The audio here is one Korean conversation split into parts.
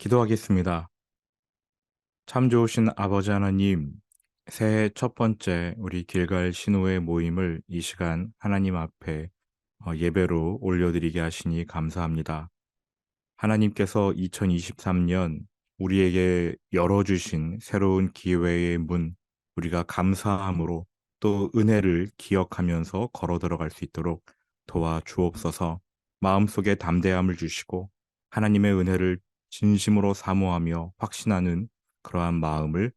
기도하겠습니다. 참 좋으신 아버지 하나님, 새해 첫 번째 우리 길갈 신호의 모임을 이 시간 하나님 앞에 예배로 올려드리게 하시니 감사합니다. 하나님께서 2023년 우리에게 열어주신 새로운 기회의 문, 우리가 감사함으로 또 은혜를 기억하면서 걸어 들어갈 수 있도록 도와주옵소서. 마음속에 담대함을 주시고 하나님의 은혜를 진심으로 사모하며 확신하는 그러한 마음을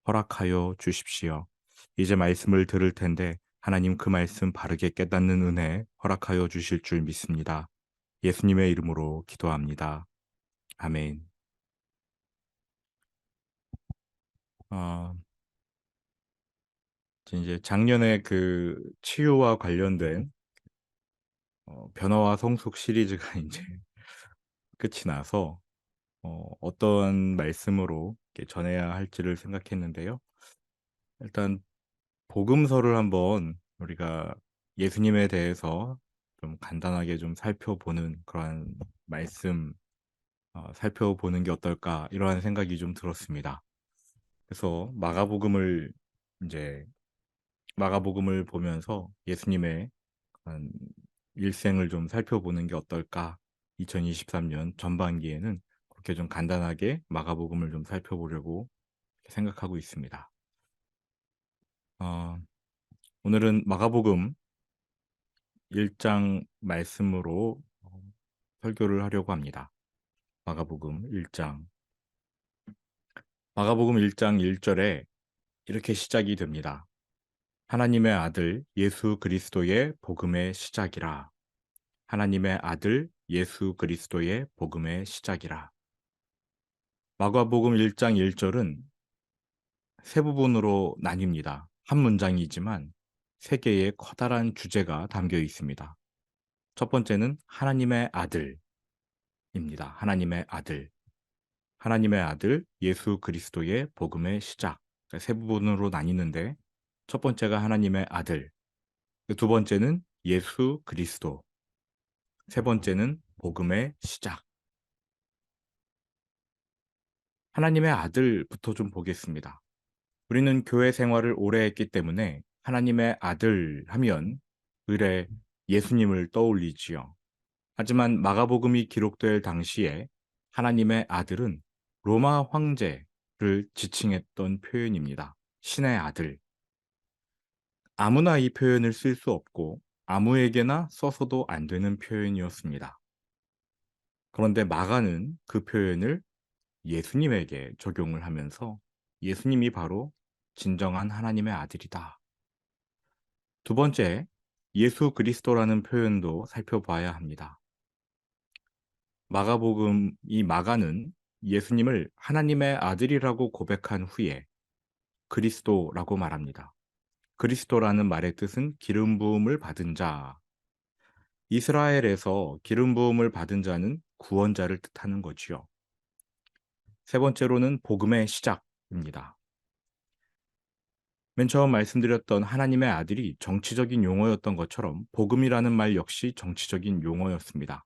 허락하여 주십시오. 이제 말씀을 들을 텐데 하나님 그 말씀 바르게 깨닫는 은혜 허락하여 주실 줄 믿습니다. 예수님의 이름으로 기도합니다. 아멘. 어, 이제 작년에 그 치유와 관련된 변화와 성숙 시리즈가 이제 끝이 나서 어떤 말씀으로 이렇게 전해야 할지를 생각했는데요. 일단 복음서를 한번 우리가 예수님에 대해서 좀 간단하게 좀 살펴보는 그런 말씀 살펴보는 게 어떨까 이러한 생각이 좀 들었습니다. 그래서 이제 마가복음을 보면서 예수님의 한 일생을 좀 살펴보는 게 어떨까? 2023년 전반기에는 그렇게 좀 간단하게 마가복음을 좀 살펴보려고 생각하고 있습니다. 어, 오늘은 마가복음 1장 말씀으로 설교를 하려고 합니다. 마가복음 1장. 마가복음 1장 1절에 이렇게 시작이 됩니다. 하나님의 아들 예수 그리스도의 복음의 시작이라. 하나님의 아들 예수 그리스도의 복음의 시작이라. 마가복음 1장 1절은 세 부분으로 나뉩니다. 한 문장이지만 세 개의 커다란 주제가 담겨 있습니다. 첫 번째는 하나님의 아들입니다. 하나님의 아들. 하나님의 아들 예수 그리스도의 복음의 시작. 그러니까 세 부분으로 나뉘는데 첫 번째가 하나님의 아들, 두 번째는 예수 그리스도, 세 번째는 복음의 시작. 하나님의 아들부터 좀 보겠습니다. 우리는 교회 생활을 오래 했기 때문에 하나님의 아들 하면 을에 예수님을 떠올리지요. 하지만 마가복음이 기록될 당시에 하나님의 아들은 로마 황제를 지칭했던 표현입니다. 신의 아들. 아무나 이 표현을 쓸 수 없고 아무에게나 써서도 안 되는 표현이었습니다. 그런데 마가는 그 표현을 예수님에게 적용을 하면서 예수님이 바로 진정한 하나님의 아들이다. 두 번째, 예수 그리스도라는 표현도 살펴봐야 합니다. 이 마가는 예수님을 하나님의 아들이라고 고백한 후에 그리스도라고 말합니다. 그리스도라는 말의 뜻은 기름 부음을 받은 자. 이스라엘에서 기름 부음을 받은 자는 구원자를 뜻하는 거지요. 세 번째로는 복음의 시작입니다. 맨 처음 말씀드렸던 하나님의 아들이 정치적인 용어였던 것처럼 복음이라는 말 역시 정치적인 용어였습니다.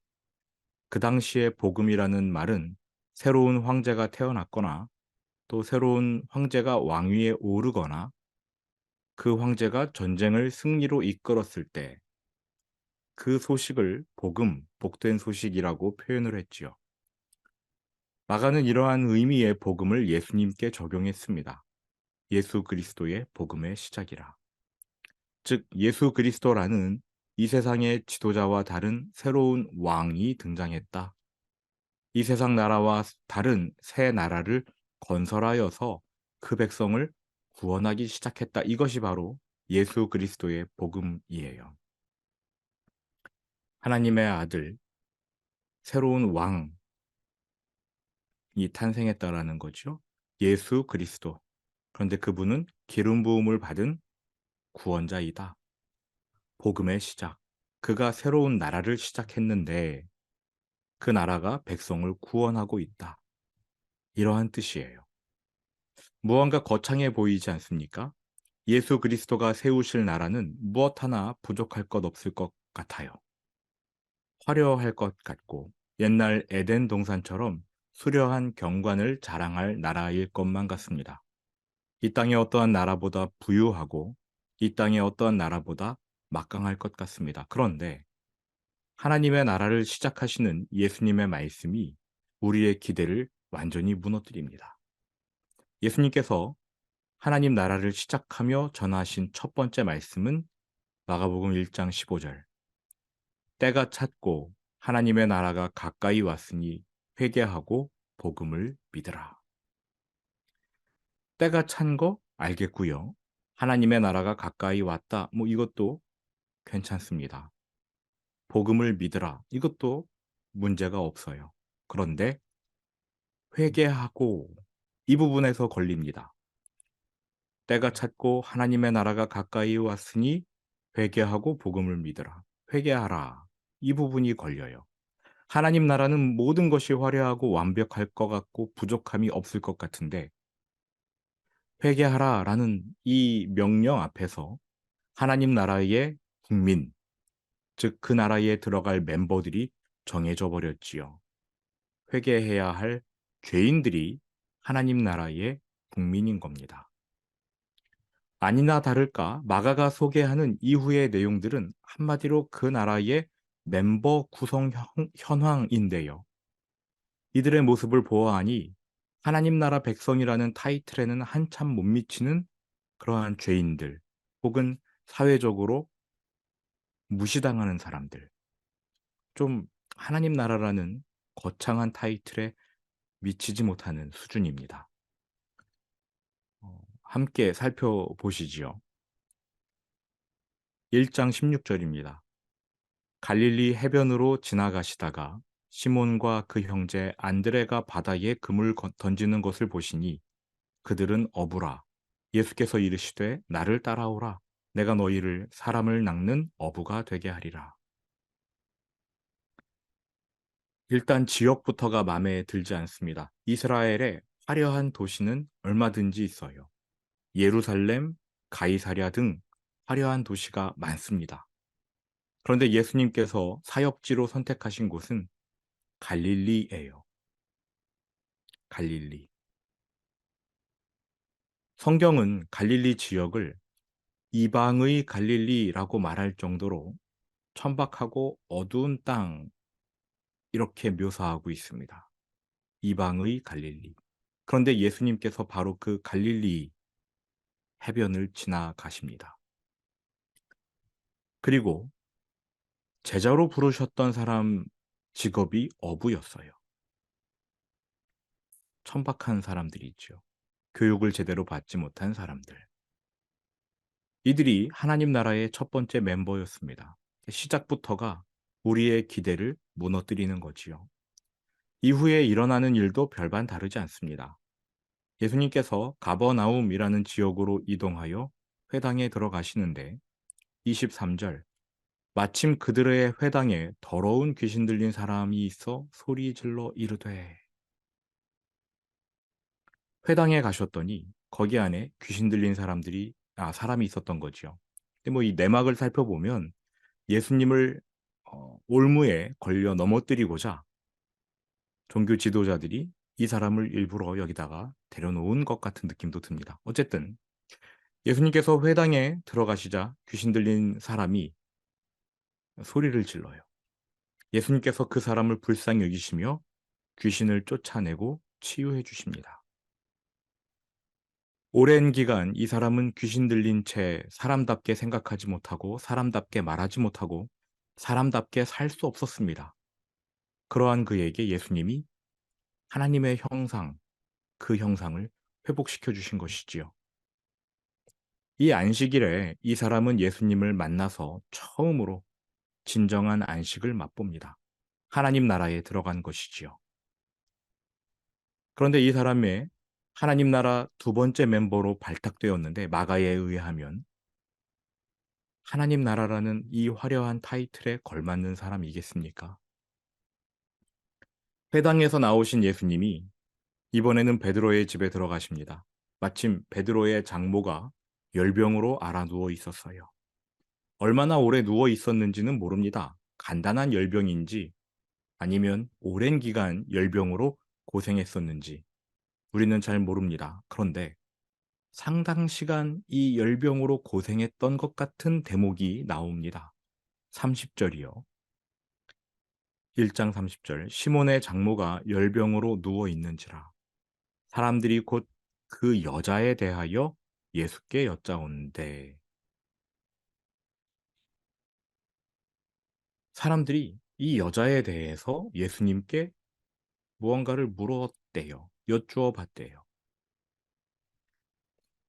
그 당시에 복음이라는 말은 새로운 황제가 태어났거나 또 새로운 황제가 왕위에 오르거나 그 황제가 전쟁을 승리로 이끌었을 때 그 소식을 복된 소식이라고 표현을 했지요. 마가는 이러한 의미의 복음을 예수님께 적용했습니다. 예수 그리스도의 복음의 시작이라. 즉 예수 그리스도라는 이 세상의 지도자와 다른 새로운 왕이 등장했다. 이 세상 나라와 다른 새 나라를 건설하여서 그 백성을 구원하기 시작했다. 이것이 바로 예수 그리스도의 복음이에요. 하나님의 아들, 새로운 왕이 탄생했다라는 거죠. 예수 그리스도. 그런데 그분은 기름 부음을 받은 구원자이다. 복음의 시작. 그가 새로운 나라를 시작했는데 그 나라가 백성을 구원하고 있다. 이러한 뜻이에요. 무언가 거창해 보이지 않습니까? 예수 그리스도가 세우실 나라는 무엇 하나 부족할 것 없을 것 같아요. 화려할 것 같고 옛날 에덴 동산처럼 수려한 경관을 자랑할 나라일 것만 같습니다. 이 땅의 어떠한 나라보다 부유하고 이 땅의 어떠한 나라보다 막강할 것 같습니다. 그런데 하나님의 나라를 시작하시는 예수님의 말씀이 우리의 기대를 완전히 무너뜨립니다. 예수님께서 하나님 나라를 시작하며 전하신 첫 번째 말씀은 마가복음 1장 15절. 때가 찼고 하나님의 나라가 가까이 왔으니 회개하고 복음을 믿으라. 때가 찬 거 알겠고요. 하나님의 나라가 가까이 왔다. 이것도 괜찮습니다. 복음을 믿으라. 이것도 문제가 없어요. 그런데 회개하고 이 부분에서 걸립니다. 때가 찼고 하나님의 나라가 가까이 왔으니 회개하고 복음을 믿으라. 회개하라. 이 부분이 걸려요. 하나님 나라는 모든 것이 화려하고 완벽할 것 같고 부족함이 없을 것 같은데 회개하라라는 이 명령 앞에서 하나님 나라의 국민, 즉 그 나라에 들어갈 멤버들이 정해져 버렸지요. 회개해야 할 죄인들이 하나님 나라의 국민인 겁니다. 아니나 다를까 마가가 소개하는 이후의 내용들은 한마디로 그 나라의 멤버 구성 현황인데요. 이들의 모습을 보아하니 하나님 나라 백성이라는 타이틀에는 한참 못 미치는 그러한 죄인들 혹은 사회적으로 무시당하는 사람들, 좀 하나님 나라라는 거창한 타이틀에 미치지 못하는 수준입니다. 함께 살펴보시지요. 1장 16절입니다. 갈릴리 해변으로 지나가시다가 시몬과 그 형제 안드레가 바다에 금을 던지는 것을 보시니 그들은 어부라. 예수께서 이르시되 나를 따라오라. 내가 너희를 사람을 낚는 어부가 되게 하리라. 일단 지역부터가 마음에 들지 않습니다. 이스라엘의 화려한 도시는 얼마든지 있어요. 예루살렘, 가이사랴 등 화려한 도시가 많습니다. 그런데 예수님께서 사역지로 선택하신 곳은 갈릴리예요. 갈릴리. 성경은 갈릴리 지역을 이방의 갈릴리라고 말할 정도로 천박하고 어두운 땅 이렇게 묘사하고 있습니다. 이방의 갈릴리. 그런데 예수님께서 바로 그 갈릴리 해변을 지나가십니다. 그리고 제자로 부르셨던 사람 직업이 어부였어요. 천박한 사람들이 있죠. 교육을 제대로 받지 못한 사람들. 이들이 하나님 나라의 첫 번째 멤버였습니다. 시작부터가 우리의 기대를 무너뜨리는 거지요. 이후에 일어나는 일도 별반 다르지 않습니다. 예수님께서 가버나움이라는 지역으로 이동하여 회당에 들어가시는데 23절 마침 그들의 회당에 더러운 귀신 들린 사람이 있어 소리 질러 이르되 회당에 가셨더니 거기 안에 귀신 들린 사람이 있었던 거지요. 근데 이 내막을 살펴보면 예수님을 올무에 걸려 넘어뜨리고자 종교 지도자들이 이 사람을 일부러 여기다가 데려놓은 것 같은 느낌도 듭니다. 어쨌든 예수님께서 회당에 들어가시자 귀신 들린 사람이 소리를 질러요. 예수님께서 그 사람을 불쌍히 여기시며 귀신을 쫓아내고 치유해 주십니다. 오랜 기간 이 사람은 귀신 들린 채 사람답게 생각하지 못하고 사람답게 말하지 못하고 사람답게 살 수 없었습니다. 그러한 그에게 예수님이 하나님의 형상, 그 형상을 회복시켜 주신 것이지요. 이 안식일에 이 사람은 예수님을 만나서 처음으로 진정한 안식을 맛봅니다. 하나님 나라에 들어간 것이지요. 그런데 이 사람의 하나님 나라 두 번째 멤버로 발탁되었는데 마가에 의하면 하나님 나라라는 이 화려한 타이틀에 걸맞는 사람이겠습니까? 회당에서 나오신 예수님이 이번에는 베드로의 집에 들어가십니다. 마침 베드로의 장모가 열병으로 앓아 누워 있었어요. 얼마나 오래 누워 있었는지는 모릅니다. 간단한 열병인지 아니면 오랜 기간 열병으로 고생했었는지 우리는 잘 모릅니다. 그런데 상당 시간 이 열병으로 고생했던 것 같은 대목이 나옵니다. 30절이요. 1장 30절. 시몬의 장모가 열병으로 누워 있는지라 사람들이 곧 그 여자에 대하여 예수께 여짜온대. 사람들이 이 여자에 대해서 예수님께 무언가를 물었대요. 여쭈어 봤대요.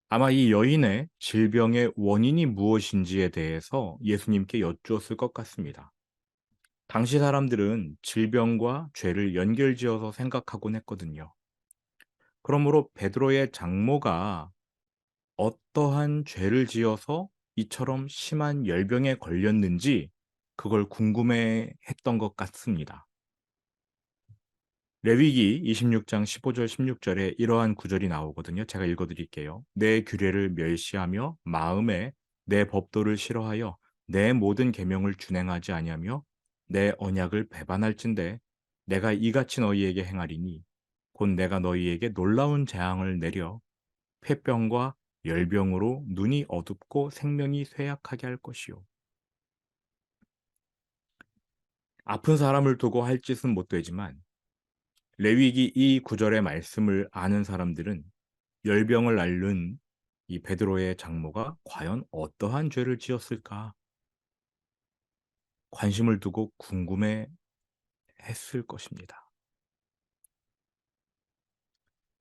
아마 이 여인의 질병의 원인이 무엇인지에 대해서 예수님께 여쭈었을 것 같습니다. 당시 사람들은 질병과 죄를 연결지어서 생각하곤 했거든요. 그러므로 베드로의 장모가 어떠한 죄를 지어서 이처럼 심한 열병에 걸렸는지 그걸 궁금해 했던 것 같습니다. 레위기 26장 15절 16절에 이러한 구절이 나오거든요. 제가 읽어 드릴게요. 내 규례를 멸시하며 마음에 내 법도를 싫어하여 내 모든 계명을 준행하지 아니하며 내 언약을 배반할진대 내가 이같이 너희에게 행하리니 곧 내가 너희에게 놀라운 재앙을 내려 폐병과 열병으로 눈이 어둡고 생명이 쇠약하게 할 것이요. 아픈 사람을 두고 할 짓은 못 되지만 레위기 이 구절의 말씀을 아는 사람들은 열병을 앓는 이 베드로의 장모가 과연 어떠한 죄를 지었을까 관심을 두고 궁금해 했을 것입니다.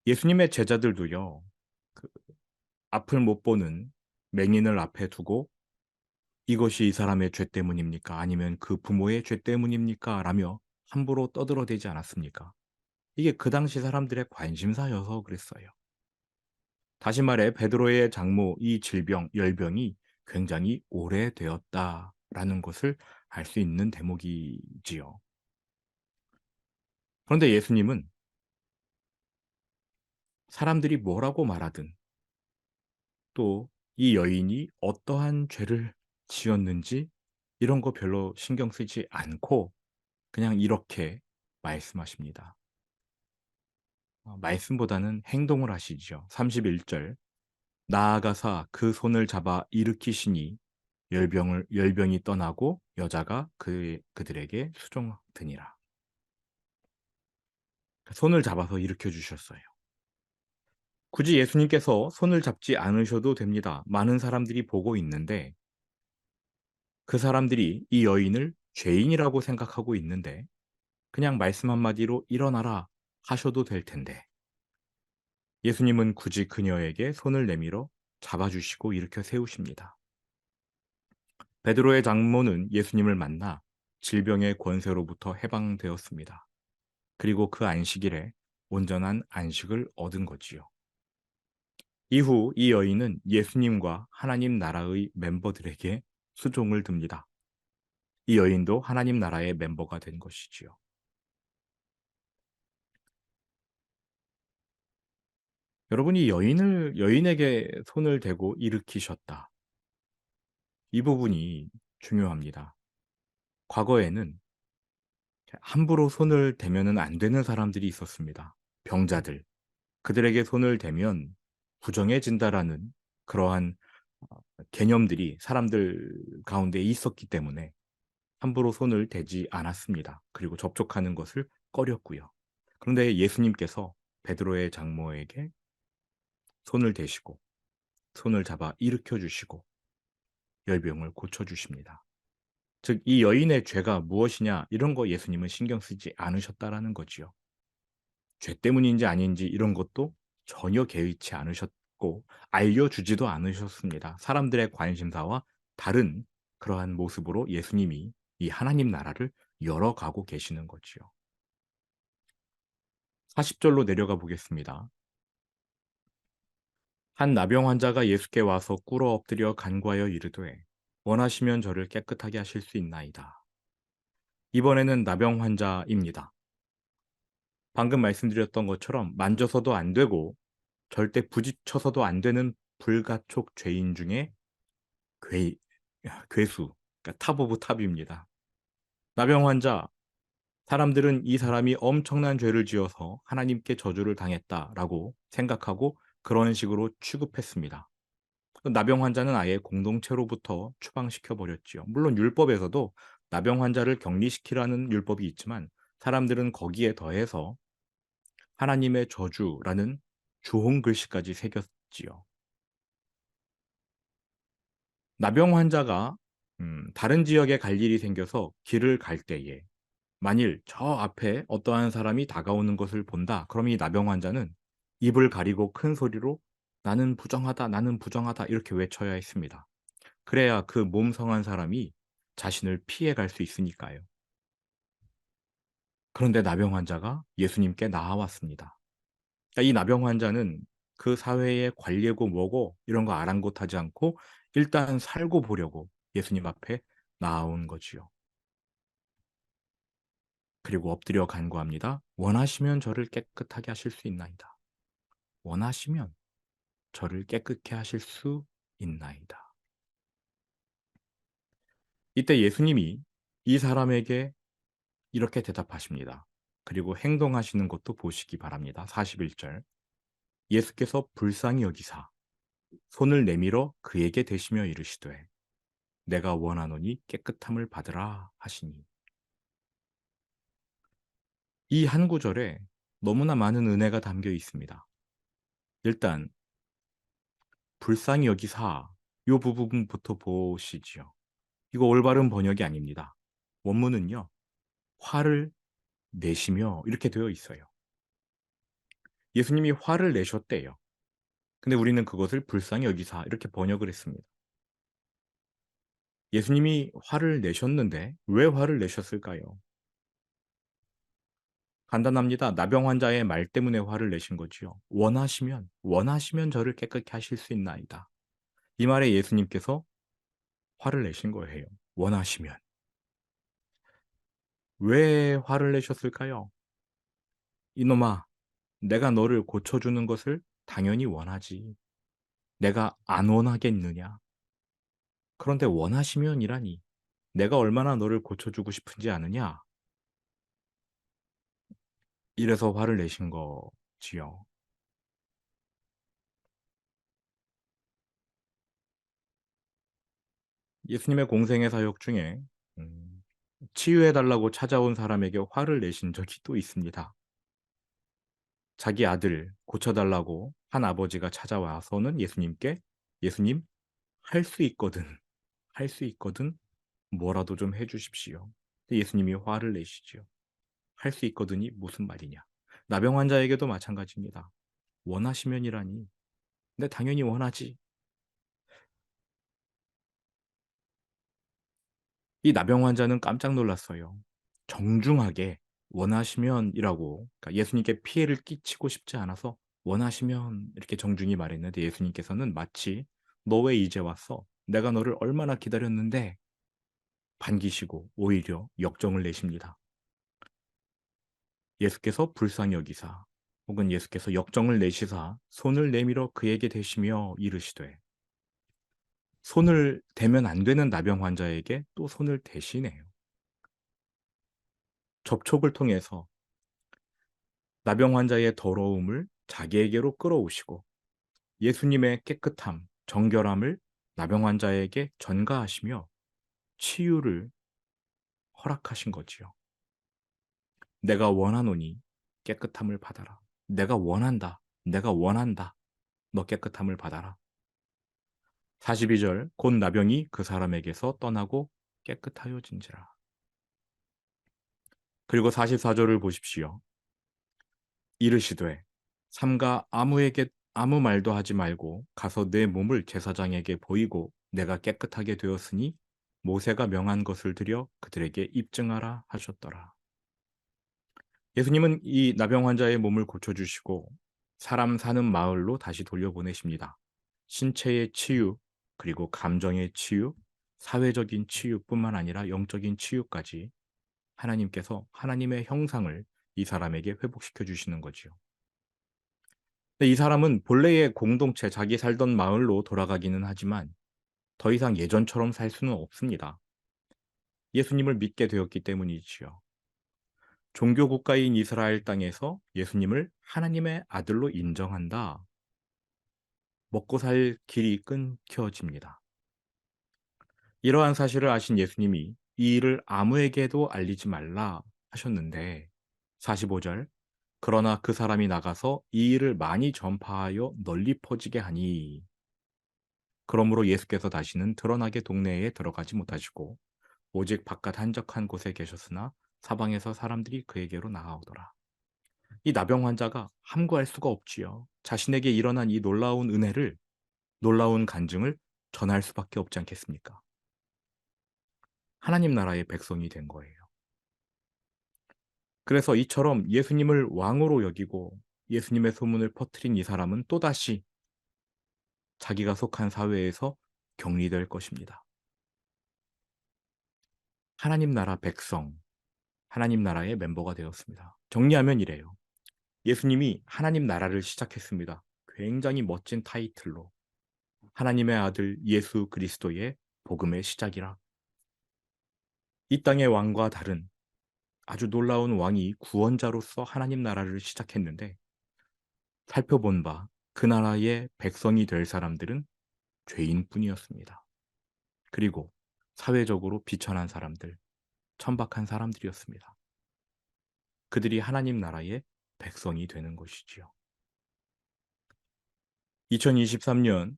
예수님의 제자들도요, 그 앞을 못 보는 맹인을 앞에 두고 이것이 이 사람의 죄 때문입니까? 아니면 그 부모의 죄 때문입니까? 라며 함부로 떠들어대지 않았습니까? 이게 그 당시 사람들의 관심사여서 그랬어요. 다시 말해 베드로의 장모 이 질병, 열병이 굉장히 오래되었다라는 것을 알 수 있는 대목이지요. 그런데 예수님은 사람들이 뭐라고 말하든 또 이 여인이 어떠한 죄를 지었는지 이런 거 별로 신경 쓰지 않고 그냥 이렇게 말씀하십니다. 말씀보다는 행동을 하시죠. 31절. 나아가사 그 손을 잡아 일으키시니 열병이 떠나고 여자가 그들에게 수종드니라. 손을 잡아서 일으켜 주셨어요. 굳이 예수님께서 손을 잡지 않으셔도 됩니다. 많은 사람들이 보고 있는데 그 사람들이 이 여인을 죄인이라고 생각하고 있는데 그냥 말씀 한마디로 일어나라 하셔도 될 텐데 예수님은 굳이 그녀에게 손을 내밀어 잡아주시고 일으켜 세우십니다. 베드로의 장모는 예수님을 만나 질병의 권세로부터 해방되었습니다. 그리고 그 안식일에 온전한 안식을 얻은 거지요. 이후 이 여인은 예수님과 하나님 나라의 멤버들에게 수종을 듭니다. 이 여인도 하나님 나라의 멤버가 된 것이지요. 여러분이 여인에게 손을 대고 일으키셨다. 이 부분이 중요합니다. 과거에는 함부로 손을 대면은 안 되는 사람들이 있었습니다. 병자들. 그들에게 손을 대면 부정해진다라는 그러한 개념들이 사람들 가운데 있었기 때문에 함부로 손을 대지 않았습니다. 그리고 접촉하는 것을 꺼렸고요. 그런데 예수님께서 베드로의 장모에게 손을 대시고 손을 잡아 일으켜 주시고 열병을 고쳐 주십니다. 즉 이 여인의 죄가 무엇이냐 이런 거 예수님은 신경 쓰지 않으셨다라는 거지요. 죄 때문인지 아닌지 이런 것도 전혀 개의치 않으셨고 알려주지도 않으셨습니다. 사람들의 관심사와 다른 그러한 모습으로 예수님이 이 하나님 나라를 열어가고 계시는 거지요. 40절로 내려가 보겠습니다. 한 나병 환자가 예수께 와서 꿇어 엎드려 간구하여 이르되 원하시면 저를 깨끗하게 하실 수 있나이다. 이번에는 나병 환자입니다. 방금 말씀드렸던 것처럼 만져서도 안 되고 절대 부딪혀서도 안 되는 불가촉 죄인 중에 괴 괴수, 그러니까 탑 오브 탑입니다. 나병 환자 사람들은 이 사람이 엄청난 죄를 지어서 하나님께 저주를 당했다라고 생각하고 그런 식으로 취급했습니다. 그 나병 환자는 아예 공동체로부터 추방시켜 버렸지요. 물론 율법에서도 나병 환자를 격리시키라는 율법이 있지만 사람들은 거기에 더해서 하나님의 저주라는 주홍 글씨까지 새겼지요. 나병 환자가 다른 지역에 갈 일이 생겨서 길을 갈 때에 만일 저 앞에 어떠한 사람이 다가오는 것을 본다. 그럼 이 나병 환자는 입을 가리고 큰 소리로 "나는 부정하다. 나는 부정하다." 이렇게 외쳐야 했습니다. 그래야 그 몸성한 사람이 자신을 피해 갈 수 있으니까요. 그런데 나병 환자가 예수님께 나아왔습니다. 그러니까 이 나병 환자는 그 사회의 관리고 뭐고 이런 거 아랑곳하지 않고 일단 살고 보려고 예수님 앞에 나아온 거지요. 그리고 엎드려 간구합니다. "원하시면 저를 깨끗하게 하실 수 있나이다. 원하시면 저를 깨끗게 하실 수 있나이다." 이때 예수님이 이 사람에게 이렇게 대답하십니다. 그리고 행동하시는 것도 보시기 바랍니다. 41절. 예수께서 불쌍히 여기사 손을 내밀어 그에게 대시며 이르시되 내가 원하노니 깨끗함을 받으라 하시니. 이 한 구절에 너무나 많은 은혜가 담겨 있습니다. 일단 불쌍히 여기사 요 부분부터 보시지요. 이거 올바른 번역이 아닙니다. 원문은요. 화를 내시며 이렇게 되어 있어요. 예수님이 화를 내셨대요. 근데 우리는 그것을 불쌍히 여기사 이렇게 번역을 했습니다. 예수님이 화를 내셨는데 왜 화를 내셨을까요? 간단합니다. 나병 환자의 말 때문에 화를 내신 거지요. 원하시면 저를 깨끗게 하실 수 있나이다. 이 말에 예수님께서 화를 내신 거예요. 원하시면. 왜 화를 내셨을까요? 이놈아, 내가 너를 고쳐주는 것을 당연히 원하지. 내가 안 원하겠느냐? 그런데 원하시면이라니. 내가 얼마나 너를 고쳐주고 싶은지 아느냐? 이래서 화를 내신 거지요. 예수님의 공생의 사역 중에 음 치유해 달라고 찾아온 사람에게 화를 내신 적이 또 있습니다. 자기 아들 고쳐 달라고 한 아버지가 찾아와서는 예수님께 "예수님 할 수 있거든. 할 수 있거든. 뭐라도 좀 해 주십시오." 근데 예수님이 화를 내시지요. "할 수 있거든이 무슨 말이냐." 나병 환자에게도 마찬가지입니다. "원하시면이라니." "네 당연히 원하지." 이 나병 환자는 깜짝 놀랐어요. 정중하게 원하시면이라고, 그러니까 예수님께 피해를 끼치고 싶지 않아서 원하시면 이렇게 정중히 말했는데 예수님께서는 마치 "너 왜 이제 왔어? 내가 너를 얼마나 기다렸는데." 반기시고 오히려 역정을 내십니다. 예수께서 불쌍히 여기사 혹은 예수께서 역정을 내시사 손을 내밀어 그에게 대시며 이르시되, 손을 대면 안 되는 나병 환자에게 또 손을 대시네요. 접촉을 통해서 나병 환자의 더러움을 자기에게로 끌어오시고 예수님의 깨끗함, 정결함을 나병 환자에게 전가하시며 치유를 허락하신 거지요. "내가 원하노니 깨끗함을 받아라. 내가 원한다. 내가 원한다. 너 깨끗함을 받아라." 42절 곧 나병이 그 사람에게서 떠나고 깨끗하여진지라. 그리고 44절을 보십시오. 이르시되 삼가 아무에게 아무 말도 하지 말고 가서 내 몸을 제사장에게 보이고 내가 깨끗하게 되었으니 모세가 명한 것을 드려 그들에게 입증하라 하셨더라. 예수님은 이 나병 환자의 몸을 고쳐주시고 사람 사는 마을로 다시 돌려보내십니다. 신체의 치유, 그리고 감정의 치유, 사회적인 치유뿐만 아니라 영적인 치유까지 하나님께서 하나님의 형상을 이 사람에게 회복시켜 주시는 거지요. 근데 이 사람은 본래의 공동체, 자기 살던 마을로 돌아가기는 하지만 더 이상 예전처럼 살 수는 없습니다. 예수님을 믿게 되었기 때문이지요. 종교 국가인 이스라엘 땅에서 예수님을 하나님의 아들로 인정한다. 먹고 살 길이 끊겨집니다. 이러한 사실을 아신 예수님이 이 일을 아무에게도 알리지 말라 하셨는데 45절 그러나 그 사람이 나가서 이 일을 많이 전파하여 널리 퍼지게 하니 그러므로 예수께서 다시는 드러나게 동네에 들어가지 못하시고 오직 바깥 한적한 곳에 계셨으나 사방에서 사람들이 그에게로 나아오더라. 이 나병 환자가 함구할 수가 없지요. 자신에게 일어난 이 놀라운 은혜를, 놀라운 간증을 전할 수밖에 없지 않겠습니까? 하나님 나라의 백성이 된 거예요. 그래서 이처럼 예수님을 왕으로 여기고 예수님의 소문을 퍼뜨린 이 사람은 또다시 자기가 속한 사회에서 격리될 것입니다. 하나님 나라 백성, 하나님 나라의 멤버가 되었습니다. 정리하면 이래요. 예수님이 하나님 나라를 시작했습니다. 굉장히 멋진 타이틀로. 하나님의 아들 예수 그리스도의 복음의 시작이라. 이 땅의 왕과 다른 아주 놀라운 왕이 구원자로서 하나님 나라를 시작했는데 살펴본 바 그 나라의 백성이 될 사람들은 죄인뿐이었습니다. 그리고 사회적으로 비천한 사람들, 천박한 사람들이었습니다. 그들이 하나님 나라의 백성이 되는 것이지요. 2023년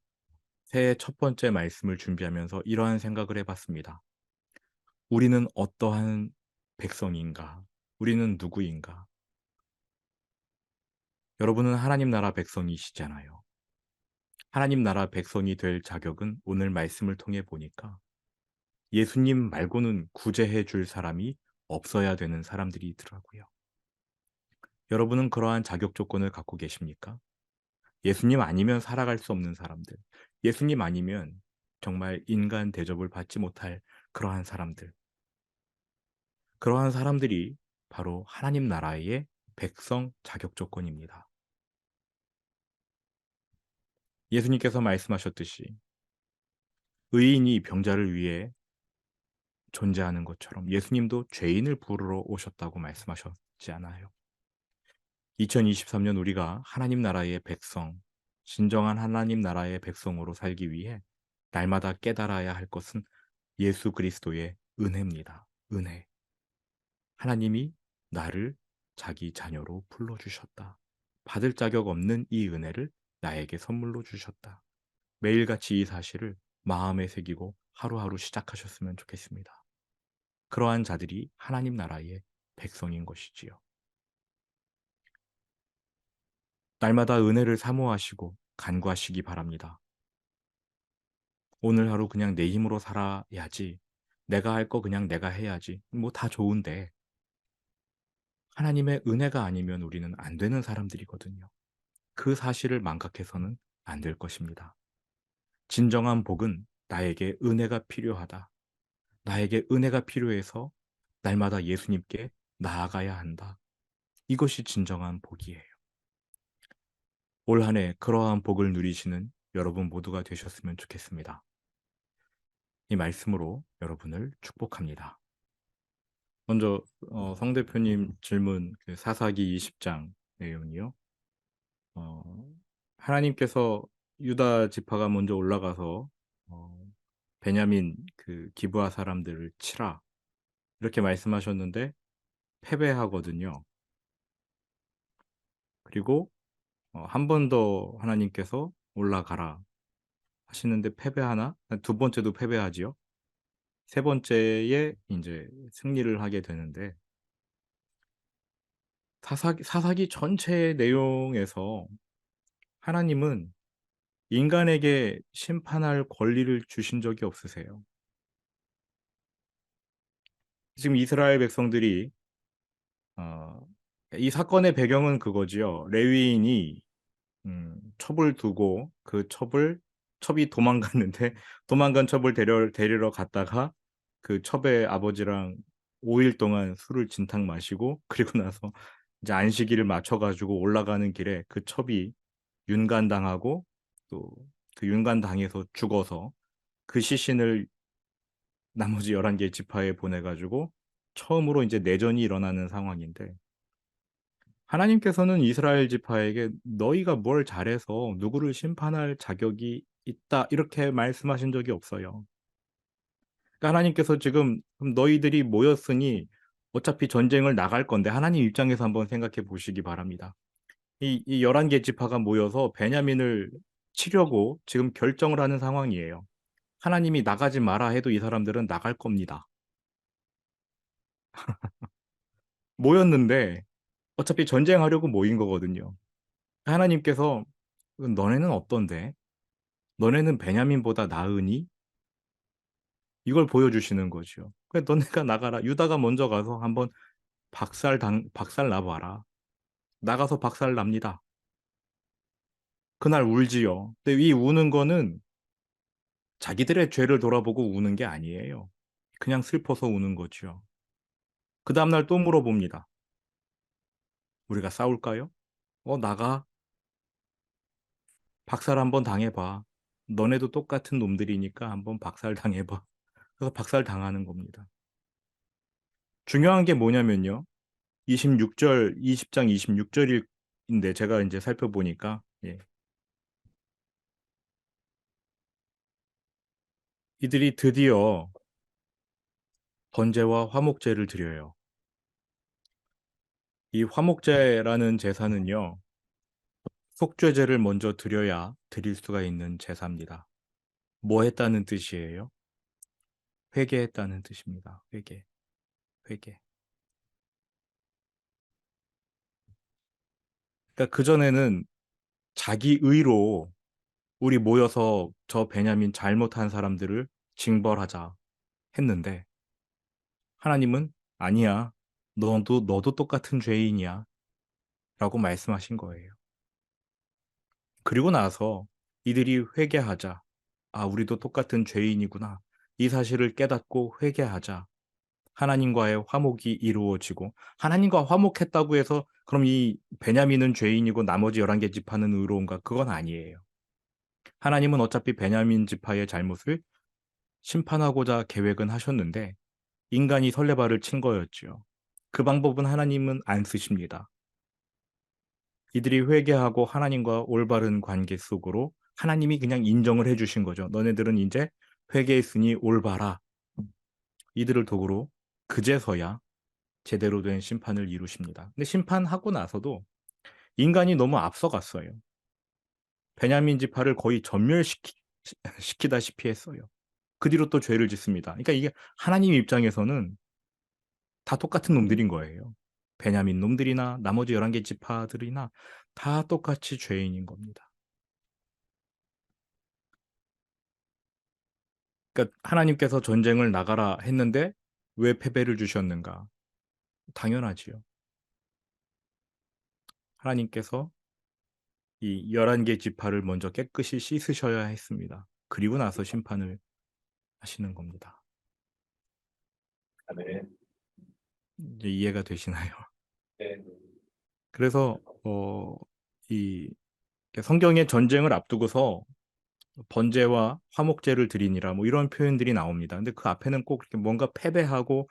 새해 첫 번째 말씀을 준비하면서 이러한 생각을 해봤습니다. 우리는 어떠한 백성인가? 우리는 누구인가? 여러분은 하나님 나라 백성이시잖아요. 하나님 나라 백성이 될 자격은 오늘 말씀을 통해 보니까 예수님 말고는 구제해 줄 사람이 없어야 되는 사람들이더라고요. 여러분은 그러한 자격 조건을 갖고 계십니까? 예수님 아니면 살아갈 수 없는 사람들, 예수님 아니면 정말 인간 대접을 받지 못할 그러한 사람들, 그러한 사람들이 바로 하나님 나라의 백성 자격 조건입니다. 예수님께서 말씀하셨듯이 의인이 병자를 위해 존재하는 것처럼 예수님도 죄인을 부르러 오셨다고 말씀하셨지 않아요. 2023년 우리가 하나님 나라의 백성, 진정한 하나님 나라의 백성으로 살기 위해 날마다 깨달아야 할 것은 예수 그리스도의 은혜입니다. 은혜. 하나님이 나를 자기 자녀로 불러주셨다. 받을 자격 없는 이 은혜를 나에게 선물로 주셨다. 매일같이 이 사실을 마음에 새기고 하루하루 시작하셨으면 좋겠습니다. 그러한 자들이 하나님 나라의 백성인 것이지요. 날마다 은혜를 사모하시고 간구하시기 바랍니다. 오늘 하루 그냥 내 힘으로 살아야지. 내가 할 거 그냥 내가 해야지. 뭐 다 좋은데 하나님의 은혜가 아니면 우리는 안 되는 사람들이거든요. 그 사실을 망각해서는 안 될 것입니다. 진정한 복은 나에게 은혜가 필요하다. 나에게 은혜가 필요해서 날마다 예수님께 나아가야 한다. 이것이 진정한 복이에요. 올 한 해 그러한 복을 누리시는 여러분 모두가 되셨으면 좋겠습니다. 이 말씀으로 여러분을 축복합니다. 먼저 성 대표님 질문 사사기 20장 내용이요. 어, 하나님께서 유다 지파가 먼저 올라가서 베냐민 그 기브아 사람들을 치라 이렇게 말씀하셨는데 패배하거든요. 그리고 한 번 더 하나님께서 올라가라 하시는데 패배하나? 두 번째도 패배하지요. 세 번째에 이제 승리를 하게 되는데 사사기 전체의 내용에서 하나님은 인간에게 심판할 권리를 주신 적이 없으세요. 지금 이스라엘 백성들이 어, 이 사건의 배경은 그거지요. 레위인이 첩을 두고 그 첩이 도망갔는데 도망간 첩을 데리러 갔다가 그 첩의 아버지랑 5일 동안 술을 진탕 마시고 그리고 나서 이제 안식일을 맞춰가지고 올라가는 길에 그 첩이 윤간당하고 또 그 윤간당해서 죽어서 그 시신을 나머지 11개 지파에 보내가지고 처음으로 이제 내전이 일어나는 상황인데 하나님께서는 이스라엘 지파에게 너희가 뭘 잘해서 누구를 심판할 자격이 있다 이렇게 말씀하신 적이 없어요. 그러니까 하나님께서 지금 그럼 너희들이 모였으니 어차피 전쟁을 나갈 건데 하나님 입장에서 한번 생각해 보시기 바랍니다. 이 11개 지파가 모여서 베냐민을 치려고 지금 결정을 하는 상황이에요. 하나님이 나가지 마라 해도 이 사람들은 나갈 겁니다. 모였는데 어차피 전쟁하려고 모인 거거든요. 하나님께서 너네는 어떤데? 너네는 베냐민보다 나으니? 이걸 보여주시는 거죠. 그래, 너네가 나가라. 유다가 먼저 가서 한번 박살 나봐라. 나가서 박살 납니다. 그날 울지요. 근데 이 우는 거는 자기들의 죄를 돌아보고 우는 게 아니에요. 그냥 슬퍼서 우는 거죠. 그 다음날 또 물어봅니다. 우리가 싸울까요? 나가. 박살 한번 당해봐. 너네도 똑같은 놈들이니까 한번 박살 당해봐. 그래서 박살 당하는 겁니다. 중요한 게 뭐냐면요. 26절, 20장 26절인데 제가 이제 살펴보니까 예. 이들이 드디어 번제와 화목제를 드려요. 이 화목제라는 제사는요. 속죄제를 먼저 드려야 드릴 수가 있는 제사입니다. 뭐 했다는 뜻이에요? 회개했다는 뜻입니다. 회개, 회개. 그러니까 그전에는 자기 의로 우리 모여서 저 베냐민 잘못한 사람들을 징벌하자 했는데 하나님은 아니야. 너도 똑같은 죄인이야. 라고 말씀하신 거예요. 그리고 나서 이들이 회개하자. 아, 우리도 똑같은 죄인이구나. 이 사실을 깨닫고 회개하자. 하나님과의 화목이 이루어지고 하나님과 화목했다고 해서 그럼 이 베냐민은 죄인이고 나머지 11개 지파는 의로운가? 그건 아니에요. 하나님은 어차피 베냐민 지파의 잘못을 심판하고자 계획은 하셨는데 인간이 설레발을 친 거였죠. 그 방법은 하나님은 안 쓰십니다. 이들이 회개하고 하나님과 올바른 관계 속으로 하나님이 그냥 인정을 해주신 거죠. 너네들은 이제 회개했으니 올바라. 이들을 도구로 그제서야 제대로 된 심판을 이루십니다. 근데 심판하고 나서도 인간이 너무 앞서갔어요. 베냐민 지파를 거의 시키다시피 했어요. 그 뒤로 또 죄를 짓습니다. 그러니까 이게 하나님 입장에서는 다 똑같은 놈들인 거예요. 베냐민 놈들이나 나머지 11개 지파들이나 다 똑같이 죄인인 겁니다. 그러니까 하나님께서 전쟁을 나가라 했는데 왜 패배를 주셨는가? 당연하지요. 하나님께서 이 11개 지파를 먼저 깨끗이 씻으셔야 했습니다. 그리고 나서 심판을 하시는 겁니다. 네. 이제 이해가 되시나요? 네. 그래서 이 성경의 전쟁을 앞두고서 번제와 화목제를 드리니라 뭐 이런 표현들이 나옵니다. 근데 그 앞에는 꼭 이렇게 뭔가 패배하고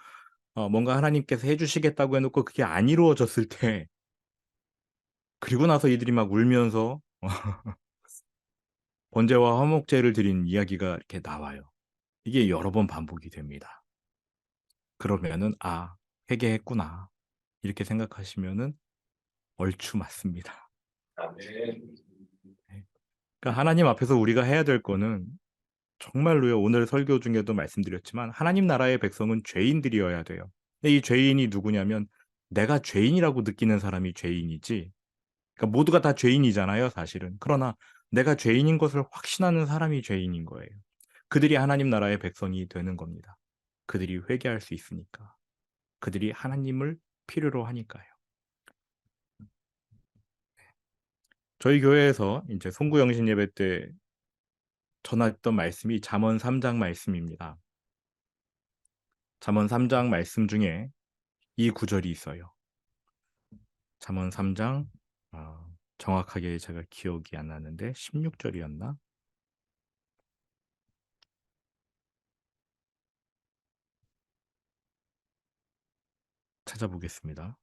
뭔가 하나님께서 해주시겠다고 해놓고 그게 안 이루어졌을 때 그리고 나서 이들이 막 울면서 번제와 화목제를 드린 이야기가 이렇게 나와요. 이게 여러 번 반복이 됩니다. 그러면은 회개했구나 이렇게 생각하시면은 얼추 맞습니다. 네. 네. 그러니까 하나님 앞에서 우리가 해야 될 거는 정말로요. 오늘 설교 중에도 말씀드렸지만 하나님 나라의 백성은 죄인들이어야 돼요. 근데 이 죄인이 누구냐면 내가 죄인이라고 느끼는 사람이 죄인이지. 그러니까 모두가 다 죄인이잖아요, 사실은. 그러나 내가 죄인인 것을 확신하는 사람이 죄인인 거예요. 그들이 하나님 나라의 백성이 되는 겁니다. 그들이 회개할 수 있으니까. 그들이 하나님을 필요로 하니까요. 저희 교회에서 이제 송구영신 예배 때 전했던 말씀이 잠언 3장 말씀입니다. 잠언 3장 말씀 중에 이 구절이 있어요. 잠언 3장 정확하게 제가 기억이 안 나는데 16절이었나? 찾아보겠습니다.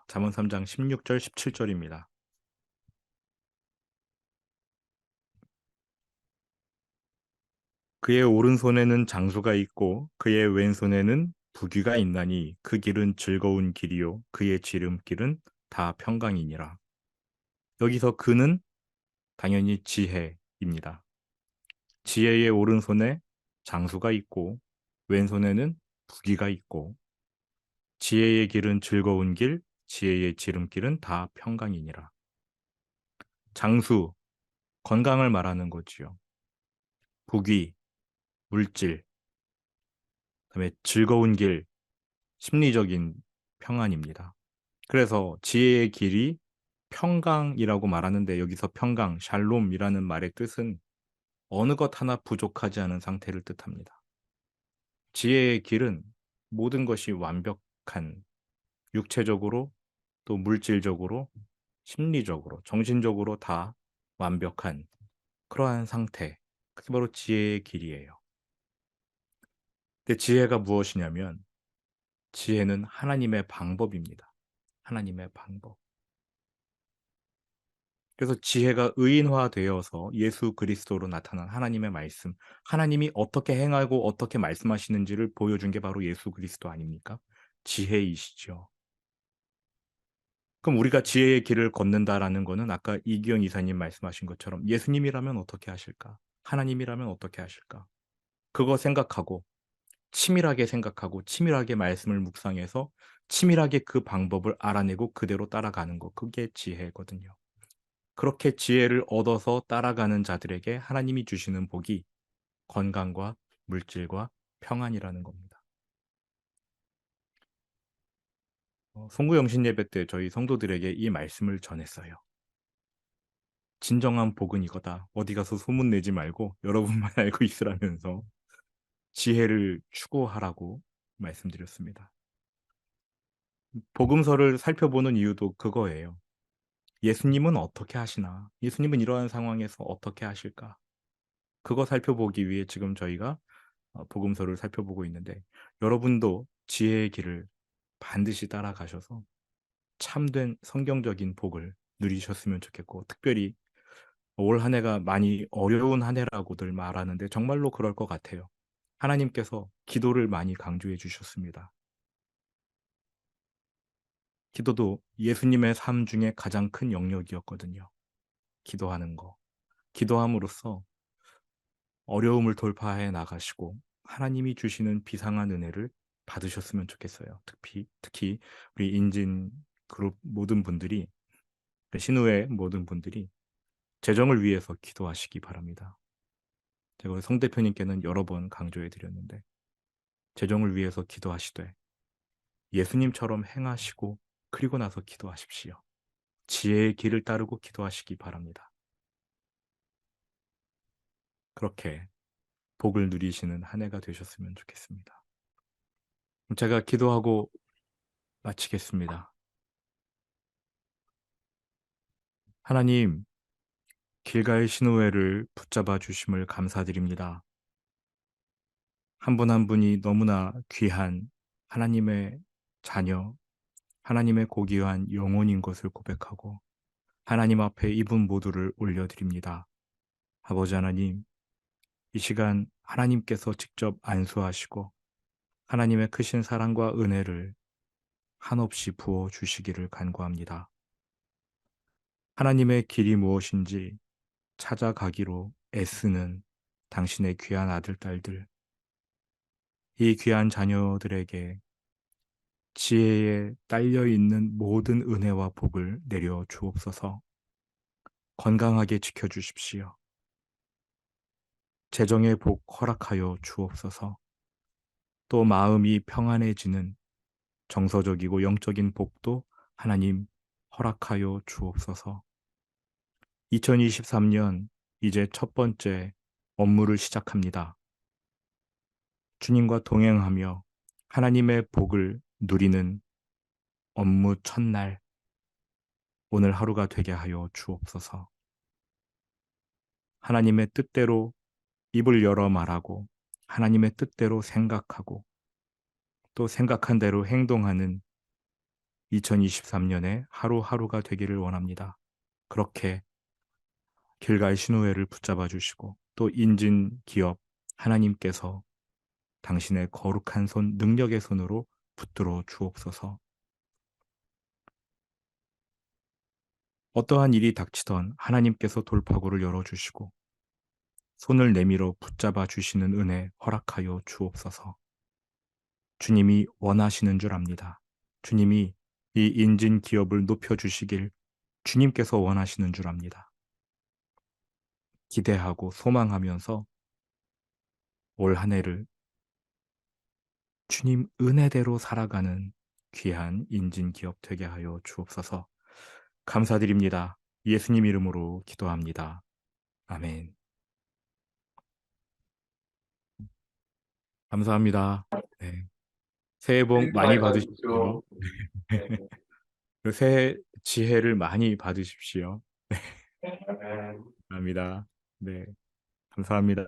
잠언 3장 16절 17절입니다. 그의 오른손에는 장수가 있고 그의 왼손에는 부귀가 있나니 그 길은 즐거운 길이요 그의 지름길은 다 평강이니라. 여기서 그는 당연히 지혜입니다. 지혜의 오른손에 장수가 있고 왼손에는 부귀가 있고 지혜의 길은 즐거운 길, 지혜의 지름길은 다 평강이니라. 장수, 건강을 말하는 거지요. 부귀, 물질, 그다음에 즐거운 길, 심리적인 평안입니다. 그래서 지혜의 길이 평강이라고 말하는데 여기서 평강, 샬롬이라는 말의 뜻은 어느 것 하나 부족하지 않은 상태를 뜻합니다. 지혜의 길은 모든 것이 완벽한 육체적으로 또 물질적으로 심리적으로 정신적으로 다 완벽한 그러한 상태. 그게 바로 지혜의 길이에요. 근데 지혜가 무엇이냐면 지혜는 하나님의 방법입니다. 하나님의 방법. 그래서 지혜가 의인화되어서 예수 그리스도로 나타난 하나님의 말씀, 하나님이 어떻게 행하고 어떻게 말씀하시는지를 보여준 게 바로 예수 그리스도 아닙니까? 지혜이시죠. 그럼 우리가 지혜의 길을 걷는다라는 거는 아까 이기영 이사님 말씀하신 것처럼 예수님이라면 어떻게 하실까? 하나님이라면 어떻게 하실까? 그거 생각하고 치밀하게 생각하고 치밀하게 말씀을 묵상해서 치밀하게 그 방법을 알아내고 그대로 따라가는 거. 그게 지혜거든요. 그렇게 지혜를 얻어서 따라가는 자들에게 하나님이 주시는 복이 건강과 물질과 평안이라는 겁니다. 송구영신 예배 때 저희 성도들에게 이 말씀을 전했어요. 진정한 복은 이거다. 어디 가서 소문내지 말고 여러분만 알고 있으라면서 지혜를 추구하라고 말씀드렸습니다. 복음서를 살펴보는 이유도 그거예요. 예수님은 어떻게 하시나? 예수님은 이러한 상황에서 어떻게 하실까? 그거 살펴보기 위해 지금 저희가 복음서를 살펴보고 있는데 여러분도 지혜의 길을 반드시 따라가셔서 참된 성경적인 복을 누리셨으면 좋겠고 특별히 올 한 해가 많이 어려운 한 해라고들 말하는데 정말로 그럴 것 같아요. 하나님께서 기도를 많이 강조해 주셨습니다. 기도도 예수님의 삶 중에 가장 큰 영역이었거든요. 기도하는 거. 기도함으로써 어려움을 돌파해 나가시고 하나님이 주시는 비상한 은혜를 받으셨으면 좋겠어요. 특히 우리 인진 그룹 모든 분들이 신우의 모든 분들이 재정을 위해서 기도하시기 바랍니다. 제가 우리 성 대표님께는 여러 번 강조해 드렸는데 재정을 위해서 기도하시되 예수님처럼 행하시고 그리고 나서 기도하십시오. 지혜의 길을 따르고 기도하시기 바랍니다. 그렇게 복을 누리시는 한 해가 되셨으면 좋겠습니다. 제가 기도하고 마치겠습니다. 하나님, 길가의 신우회를 붙잡아 주심을 감사드립니다. 한 분 한 분이 너무나 귀한 하나님의 자녀, 하나님의 고귀한 영혼인 것을 고백하고 하나님 앞에 이분 모두를 올려드립니다. 아버지 하나님, 이 시간 하나님께서 직접 안수하시고 하나님의 크신 사랑과 은혜를 한없이 부어 주시기를 간구합니다. 하나님의 길이 무엇인지 찾아가기로 애쓰는 당신의 귀한 아들, 딸들, 이 귀한 자녀들에게 지혜에 딸려 있는 모든 은혜와 복을 내려 주옵소서. 건강하게 지켜 주십시오. 재정의 복 허락하여 주옵소서. 또 마음이 평안해지는 정서적이고 영적인 복도 하나님 허락하여 주옵소서. 2023년 이제 첫 번째 업무를 시작합니다. 주님과 동행하며 하나님의 복을 누리는 업무 첫날, 오늘 하루가 되게 하여 주옵소서. 하나님의 뜻대로 입을 열어 말하고 하나님의 뜻대로 생각하고 또 생각한 대로 행동하는 2023년에 하루하루가 되기를 원합니다. 그렇게 길갈 신우회를 붙잡아 주시고 또 인진 기업 하나님께서 당신의 거룩한 손, 능력의 손으로 붙들어 주옵소서. 어떠한 일이 닥치던 하나님께서 돌파구를 열어주시고 손을 내밀어 붙잡아 주시는 은혜 허락하여 주옵소서. 주님이 원하시는 줄 압니다. 주님이 이 인진 기업을 높여주시길 주님께서 원하시는 줄 압니다. 기대하고 소망하면서 올 한 해를 주님 은혜대로 살아가는 귀한 인진 기업 되게 하여 주옵소서. 감사드립니다. 예수님 이름으로 기도합니다. 아멘. 감사합니다. 네. 새해 복 새해 복 많이 많이 받으십시오. 받으십시오. 네. 그리고 새해 지혜를 많이 받으십시오. 아멘. 감사합니다. 네. 감사합니다.